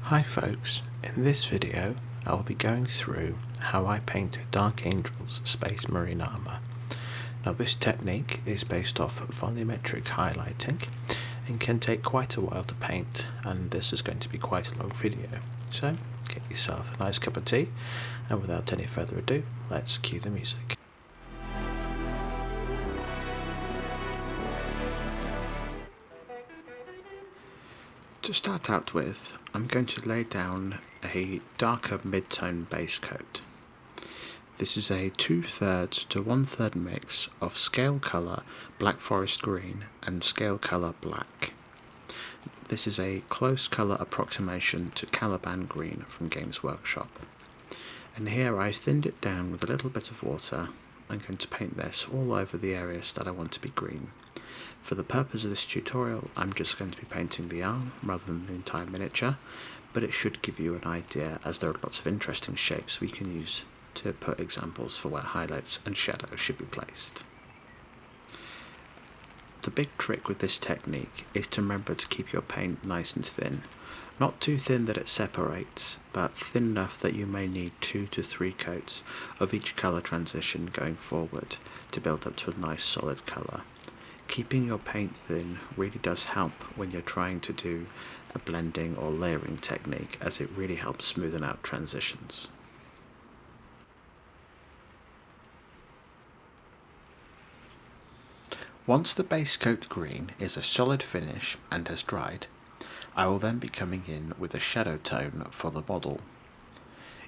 Hi folks, in this video I will be going through how I paint Dark Angel's Space Marine armour. Now this technique is based off volumetric highlighting and can take quite a while to paint, and this is going to be quite a long video. So get yourself a nice cup of tea, and without any further ado, let's cue the music. To start out with, I'm going to lay down a darker mid-tone base coat. This is a 2/3 to 1/3 mix of Scalecolour Black Forest Green and Scalecolour Black. This is a close colour approximation to Caliban Green from Games Workshop. And here I thinned it down with a little bit of water. I'm going to paint this all over the areas that I want to be green. For the purpose of this tutorial, I'm just going to be painting the arm rather than the entire miniature, but it should give you an idea, as there are lots of interesting shapes we can use to put examples for where highlights and shadows should be placed. The big trick with this technique is to remember to keep your paint nice and thin. Not too thin that it separates, but thin enough that you may need 2 to 3 coats of each colour transition going forward to build up to a nice solid colour. Keeping your paint thin really does help when you're trying to do a blending or layering technique, as it really helps smoothen out transitions. Once the base coat green is a solid finish and has dried, I will then be coming in with a shadow tone for the model.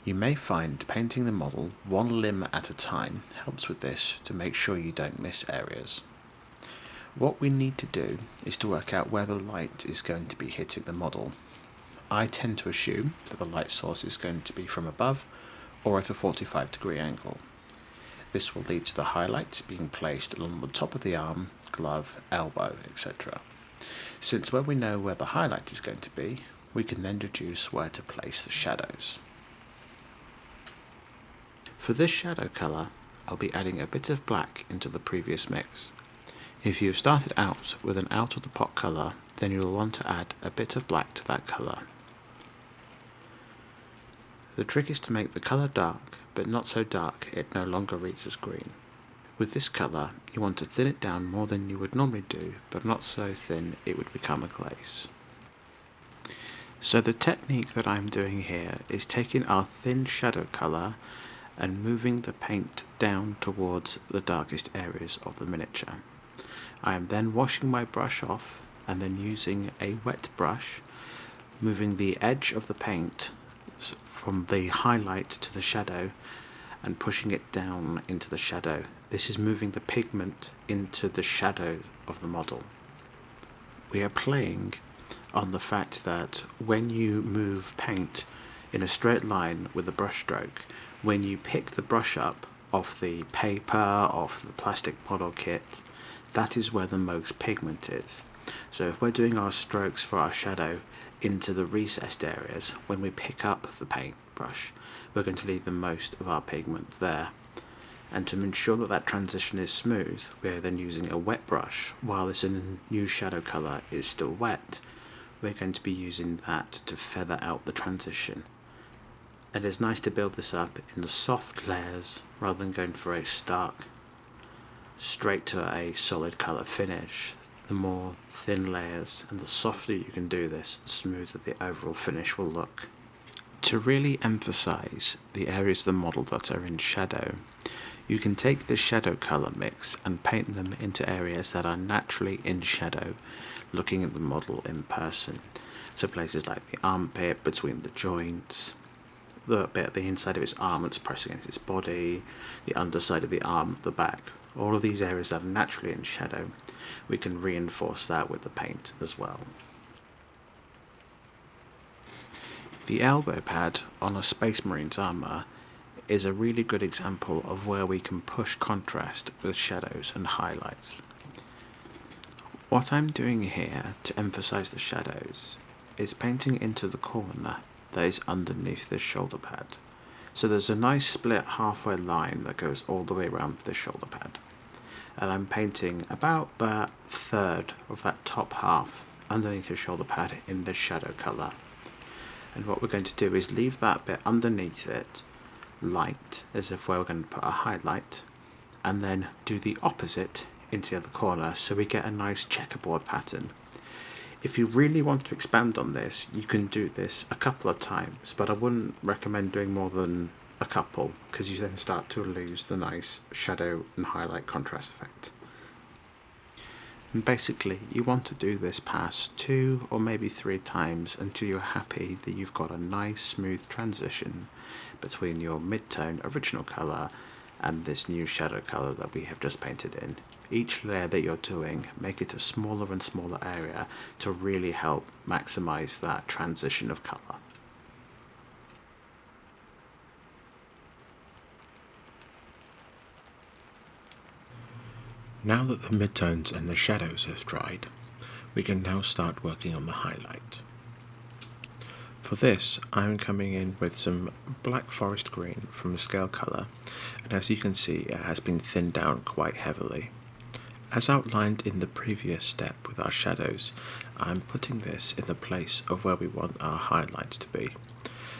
You may find painting the model one limb at a time helps with this, to make sure you don't miss areas. What we need to do is to work out where the light is going to be hitting the model. I tend to assume that the light source is going to be from above or at a 45-degree angle. This will lead to the highlights being placed along the top of the arm, glove, elbow, etc. Since when we know where the highlight is going to be, we can then deduce where to place the shadows. For this shadow colour, I'll be adding a bit of black into the previous mix. If you've started out with an out of the pot colour, then you'll want to add a bit of black to that colour. The trick is to make the colour dark, but not so dark it no longer reads as green. With this colour, you want to thin it down more than you would normally do, but not so thin it would become a glaze. So the technique that I'm doing here is taking our thin shadow colour and moving the paint down towards the darkest areas of the miniature. I am then washing my brush off and then using a wet brush, moving the edge of the paint from the highlight to the shadow and pushing it down into the shadow. This is moving the pigment into the shadow of the model. We are playing on the fact that when you move paint in a straight line with a brush stroke, when you pick the brush up off the paper, off the plastic model kit, that is where the most pigment is. So if we're doing our strokes for our shadow into the recessed areas, when we pick up the paintbrush, we're going to leave the most of our pigment there. And to ensure that that transition is smooth, we're then using a wet brush. While this new shadow colour is still wet, we're going to be using that to feather out the transition. It is nice to build this up in the soft layers rather than going for a stark straight to a solid colour finish. The more thin layers and the softer you can do this, the smoother the overall finish will look. To really emphasise the areas of the model that are in shadow, you can take this shadow colour mix and paint them into areas that are naturally in shadow, looking at the model in person. So places like the armpit, between the joints, the bit at the inside of its arm that's pressing against its body, the underside of the arm at the back. All of these areas that are naturally in shadow, we can reinforce that with the paint as well. The elbow pad on a Space Marine's armour is a really good example of where we can push contrast with shadows and highlights. What I'm doing here to emphasise the shadows is painting into the corner that is underneath this shoulder pad. So there's a nice split halfway line that goes all the way around the shoulder pad. And I'm painting about that third of that top half underneath the shoulder pad in this shadow colour. And what we're going to do is leave that bit underneath it light, as if we're going to put a highlight, and then do the opposite into the other corner so we get a nice checkerboard pattern. If you really want to expand on this, you can do this a couple of times, but I wouldn't recommend doing more than a couple, because you then start to lose the nice shadow and highlight contrast effect. And basically you want to do this pass 2 or maybe 3 times until you're happy that you've got a nice smooth transition between your mid-tone original colour and this new shadow colour that we have just painted in. Each layer that you're doing, make it a smaller and smaller area to really help maximise that transition of colour. Now that the midtones and the shadows have dried, we can now start working on the highlight. For this, I'm coming in with some black forest green from the Scalecolour, and as you can see, it has been thinned down quite heavily. As outlined in the previous step with our shadows, I'm putting this in the place of where we want our highlights to be.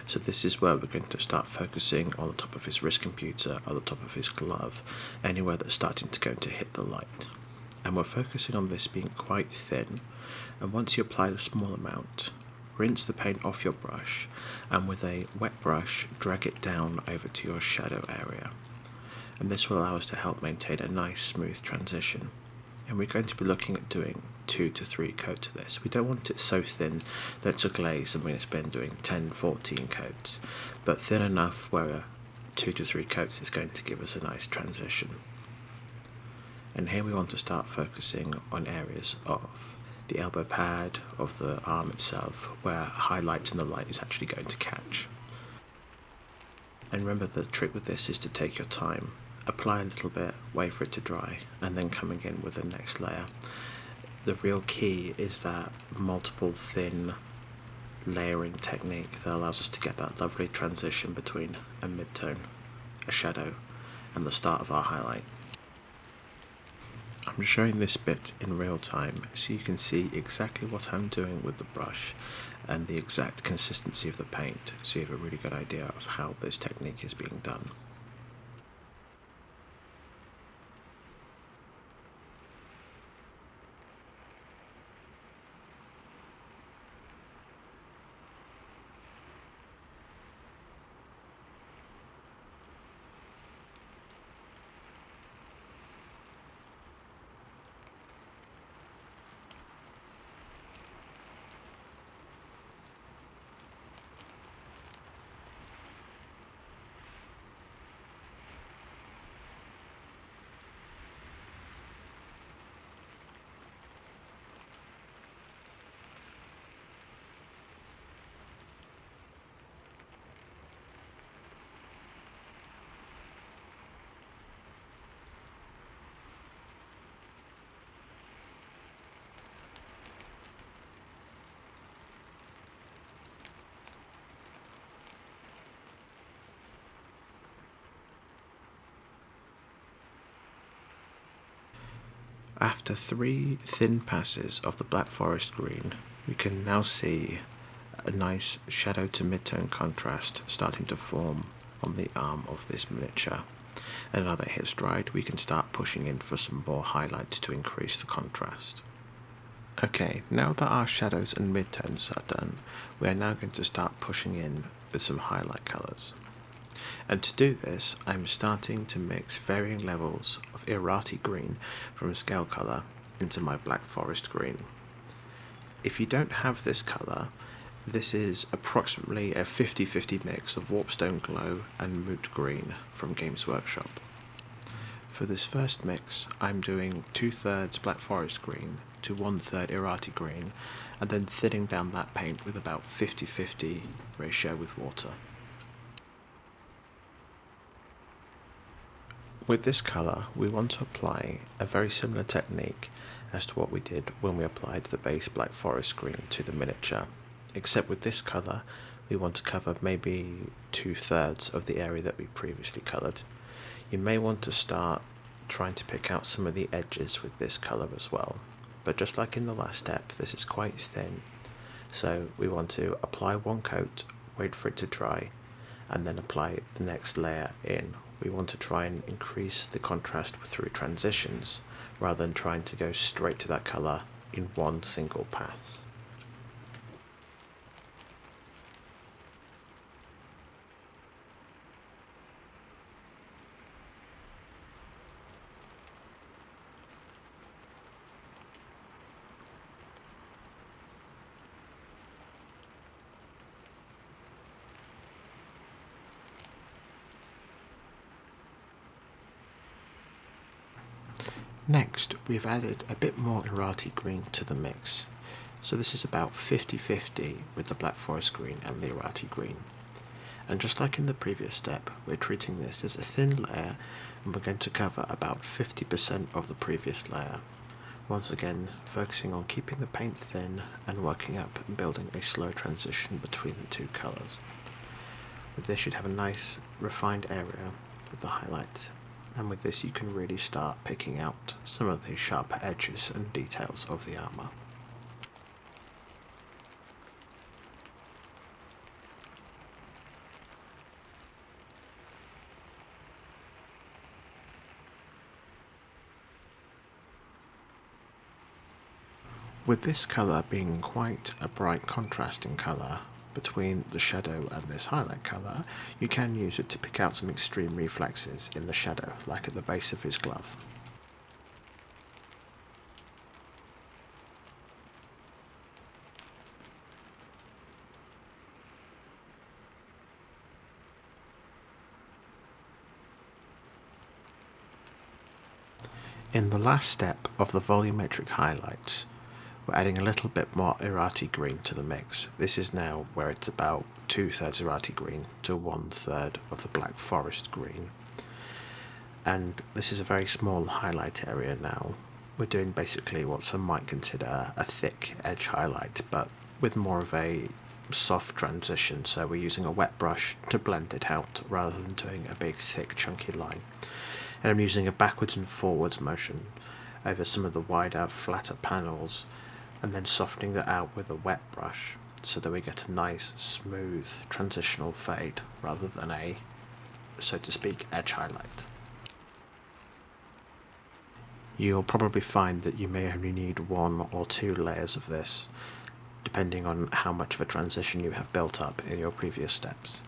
So this is where we're going to start focusing on the top of his wrist computer, or the top of his glove, anywhere that's starting to go to hit the light. And we're focusing on this being quite thin, and once you apply the small amount, rinse the paint off your brush, and with a wet brush drag it down over to your shadow area. And this will allow us to help maintain a nice smooth transition. And we're going to be looking at doing 2 to 3 coats of this. We don't want it so thin that it's a glaze and we're going to spend doing 10, 14 coats, but thin enough where 2 to 3 coats is going to give us a nice transition. And here we want to start focusing on areas of the elbow pad, of the arm itself, where highlights in the light is actually going to catch. And remember, the trick with this is to take your time, apply a little bit, wait for it to dry, and then coming in with the next layer. The real key is that multiple thin layering technique that allows us to get that lovely transition between a midtone, a shadow, and the start of our highlight. I'm showing this bit in real time so you can see exactly what I'm doing with the brush and the exact consistency of the paint, so you have a really good idea of how this technique is being done. After 3 thin passes of the black forest green, we can now see a nice shadow to mid-tone contrast starting to form on the arm of this miniature. And now that it's dried, we can start pushing in for some more highlights to increase the contrast. Okay, now that our shadows and midtones are done, we are now going to start pushing in with some highlight colours. And to do this, I'm starting to mix varying levels of Irati green from Scalecolour into my black forest green. If you don't have this colour, this is approximately a 50-50 mix of Warpstone Glow and Moot Green from Games Workshop. For this first mix, I'm doing 2/3 black forest green to 1/3 Irati green, and then thinning down that paint with about 50-50 ratio with water. With this colour, we want to apply a very similar technique as to what we did when we applied the base black forest green to the miniature, except with this colour we want to cover maybe 2/3 of the area that we previously coloured. You may want to start trying to pick out some of the edges with this colour as well, but just like in the last step, this is quite thin, So we want to apply one coat, wait for it to dry, and then apply the next layer in. We want to try and increase the contrast through transitions rather than trying to go straight to that colour in one single pass. Next, we've added a bit more Irati green to the mix. So this is about 50-50 with the Black Forest green and the Irati green. And just like in the previous step, we're treating this as a thin layer and we're going to cover about 50% of the previous layer. Once again, focusing on keeping the paint thin and working up and building a slow transition between the two colours. With this you'd have a nice refined area with the highlight, and with this you can really start picking out some of the sharper edges and details of the armour. With this colour being quite a bright contrasting colour between the shadow and this highlight colour, you can use it to pick out some extreme reflexes in the shadow, like at the base of his glove. In the last step of the volumetric highlights, we're adding a little bit more Irati green to the mix. This is now where it's about 2/3 Irati green to 1/3 of the Black Forest green. And this is a very small highlight area now. We're doing basically what some might consider a thick edge highlight, but with more of a soft transition. So we're using a wet brush to blend it out rather than doing a big thick chunky line. And I'm using a backwards and forwards motion over some of the wider, flatter panels, and then softening that out with a wet brush so that we get a nice, smooth, transitional fade rather than a, so to speak, edge highlight. You'll probably find that you may only need 1 or 2 layers of this, depending on how much of a transition you have built up in your previous steps.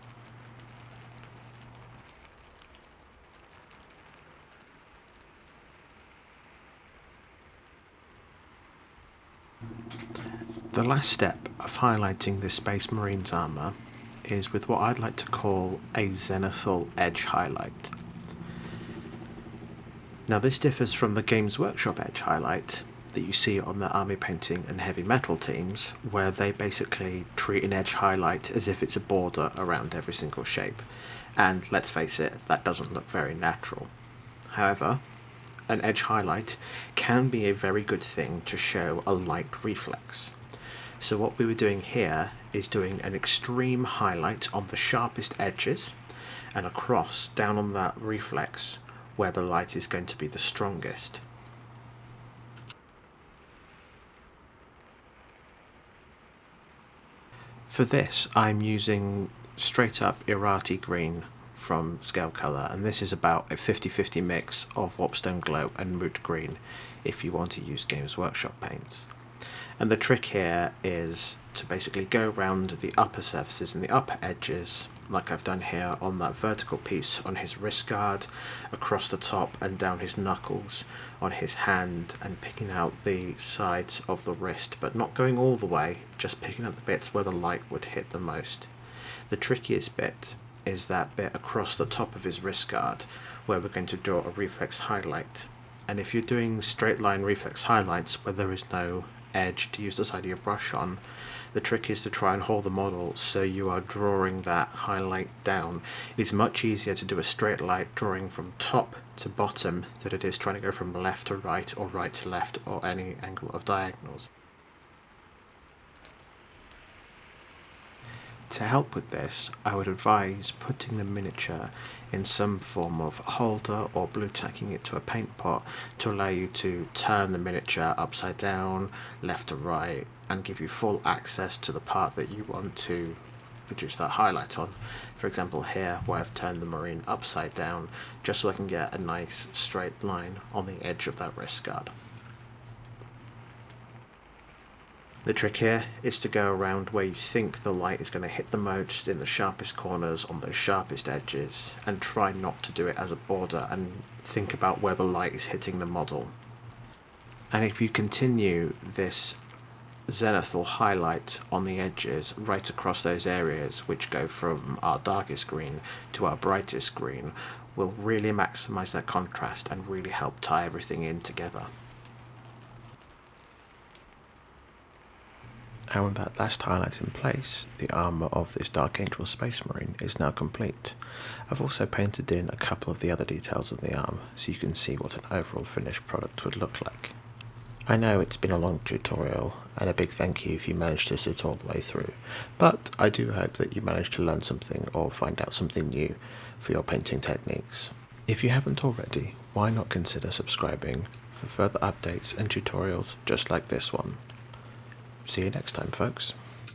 The last step of highlighting this Space Marine's armour is with what I'd like to call a zenithal edge highlight. Now this differs from the Games Workshop edge highlight that you see on the army painting and heavy metal teams, where they basically treat an edge highlight as if it's a border around every single shape, and let's face it, that doesn't look very natural. However, an edge highlight can be a very good thing to show a light reflex. So what we were doing here is doing an extreme highlight on the sharpest edges and across down on that reflex where the light is going to be the strongest. For this I'm using straight up Irati green from Scalecolour, and this is about a 50-50 mix of Warpstone Glow and Moot Green if you want to use Games Workshop paints. And the trick here is to basically go around the upper surfaces and the upper edges, like I've done here on that vertical piece on his wrist guard, across the top and down his knuckles, on his hand, and picking out the sides of the wrist, but not going all the way, just picking out the bits where the light would hit the most. The trickiest bit is that bit across the top of his wrist guard, where we're going to draw a reflex highlight. And if you're doing straight line reflex highlights where there is no edge to use the side of your brush on, the trick is to try and hold the model so you are drawing that highlight down. It is much easier to do a straight line drawing from top to bottom than it is trying to go from left to right or right to left or any angle of diagonals. To help with this, I would advise putting the miniature in some form of holder or blue tacking it to a paint pot to allow you to turn the miniature upside down, left to right, and give you full access to the part that you want to produce that highlight on. For example here, where I've turned the marine upside down, just so I can get a nice straight line on the edge of that wrist guard. The trick here is to go around where you think the light is going to hit the most, in the sharpest corners, on those sharpest edges, and try not to do it as a border, and think about where the light is hitting the model. And if you continue this zenithal highlight on the edges right across those areas which go from our darkest green to our brightest green, will really maximize that contrast and really help tie everything in together. And with that last highlight in place, the armour of this Dark Angel Space Marine is now complete. I've also painted in a couple of the other details of the arm, so you can see what an overall finished product would look like. I know it's been a long tutorial, and a big thank you if you managed to sit all the way through, but I do hope that you managed to learn something or find out something new for your painting techniques. If you haven't already, why not consider subscribing for further updates and tutorials just like this one. See you next time, folks.